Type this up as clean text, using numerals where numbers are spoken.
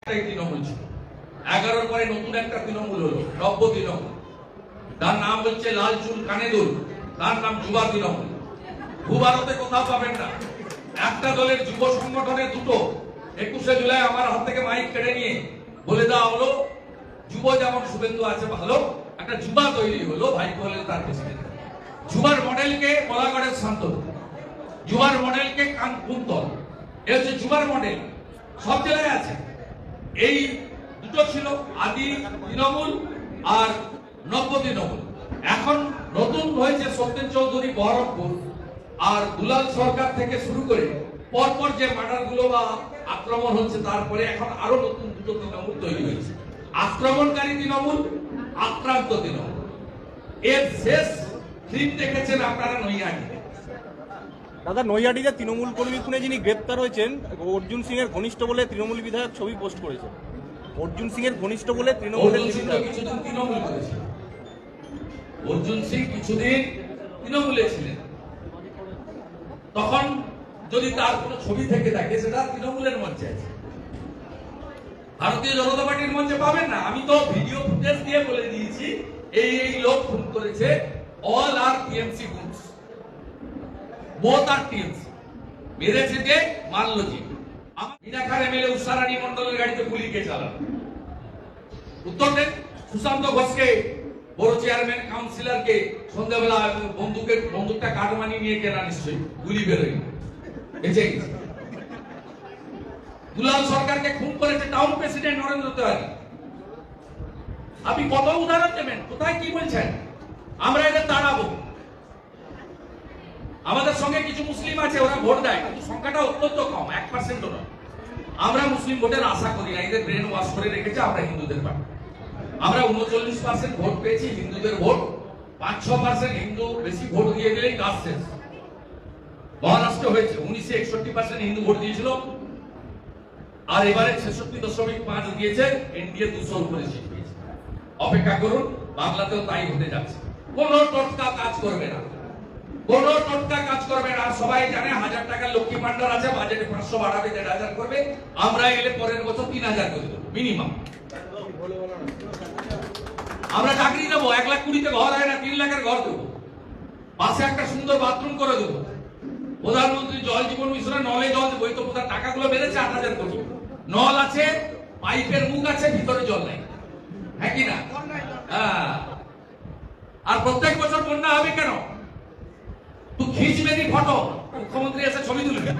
তৃণমূল ছিল, 11-র পরে নতুন একটা তৃণমূল হলো, নব্য তৃণমূল। তার নাম হচ্ছে লাল চুল কানে দুল, তার নাম যুবা তৃণমূল। ভূভারতে কোথাও পাবেন না। একটা দলের যুব সংগঠনের দুটো 21শে জুলাই আমার হাত থেকে মাইক কেড়ে নিয়ে বলে দেওয়া হলো, যুব যেমন শুভেন্দু আছে ভালো, একটা যুবা তৈরি হলো, ভাইপো হলেন তার প্রেসিডেন্ট। যুবার মডেলকে বলাগড়ের শান্তনু, যুবার মডেলকে কুন্তল, এ হচ্ছে যুবার মডেল, সব জেলায় আছে। এই দুটো ছিল আদি তৃণমূল আর নব্য তৃণমূল। এখন নতুন হয়েছে সত্যেন চৌধুরী বহরমপুর আর দুলাল সরকার থেকে শুরু করে পরপর যে মার্ডার গুলো বা আক্রমণ হচ্ছে, তারপরে এখন আরো নতুন দুটো তৃণমূল তৈরি হয়েছে। আক্রমণকারী তৃণমূল, আক্রান্ত তৃণমূল। এর শেষ ফিল্ম দেখেছেন আপনারা নৈহাটিতে। দাদা, নৈহাটিতে তৃণমূল কর্মী খুনে যিনি গ্রেপ্তার হয়েছেন, অর্জুন সিং এর ঘনিষ্ঠ বলে তৃণমূল বিধায়ক ছবি পোস্ট করেছেন। অর্জুন সিং এর ঘনিষ্ঠ বলে তৃণমূলের কিছুদিন তৃণমূল করেছে, অর্জুন সিং কিছুদিন তৃণমূলে ছিলেন। তখন যদি তার কোনো ছবি থেকে থাকে, সেটা তৃণমূলের মঞ্চে আছে, ভারতীয় জনতা পার্টির মঞ্চে পাবেন না। আমি তো ভিডিও ফুটেজ দিয়ে বলে দিয়েছি এই লোক খুন করেছে, অল আর টিএমসি গুডস, বোথ আর টিএমসি। মেরেছে যে, মারল যে। আমার মিনাখার এমএলএ উষারানী মন্ডলের গাড়িতে গুলি কে চালানো? উত্তর দেন। সুশান্ত ঘোষকে, বড় চেয়ারম্যান কাউন্সিলরকে সন্ধ্যাবেলা বন্দুকটা কাটমানি নিয়ে কেনা, নিশ্চয়ই গুলি বেরোয় বেঁচে গেছে। দুলাল সরকারকে খুন করেছে টাউন প্রেসিডেন্ট নরেন্দ্র তিওয়ারি। আপনি কত উদাহরণ দেবেন? কোথায় কি বলছেন? আমরা এদের তাড়াবো। আমাদের সঙ্গে কিছু মুসলিম আছে, ওরা ভোট দেয়, কিন্তু সংখ্যাটা অত্যন্ত কম, 1% নয়। আমরা মুসলিম ভোটের আশা করি না, এদের ব্রেন ওয়াশ করে রেখেছে আমরা হিন্দুদের পার্টি। আমরা 39% ভোট পেয়েছি, হিন্দুদের ভোট 5-6%। হিন্দু বেশি ভোট দিয়ে দিলেই কাজ শেষ। মহারাষ্ট্র হয়েছে 1961% হিন্দু ভোট দিয়েছিল, আর এবারে 66.5 দিয়েছে। এনডিএ 200 উপরে সিট পেয়েছে। অপেক্ষা করুন, বাংলাতেও তাই হতে যাচ্ছে। কোন টোটকা কাজ করবে না, কোন টোটকা কাজ করবে না। সবাই জানে 1000 টাকার লক্ষ্মী ভান্ডার আছে, বাজেটে 500 বাড়াবে, 1500 করবে। আমরা এলে পরের বছর 3000 করে দেবো মিনিমাম। আমরা চাকরি দেবো, 1,20,000-তে ঘর হয় না, 3 লাখের ঘর দেবো। পাশে একটা সুন্দর বাথরুম করে দেবো। প্রধানমন্ত্রী জল জীবন মিশনে নলে জল দেবো। এই তো কোথাও টাকাগুলো বেড়েছে 8,000 কোটি। নল আছে, পাইপের মুখ আছে, ভিতরে জল নাই, হ্যাঁ কি না? হ্যাঁ। আর প্রত্যেক বছর বন্যা হবে কেন? তুই খিঁচবে নি ফটো, মুখ্যমন্ত্রী এসে ছবি তুলবে।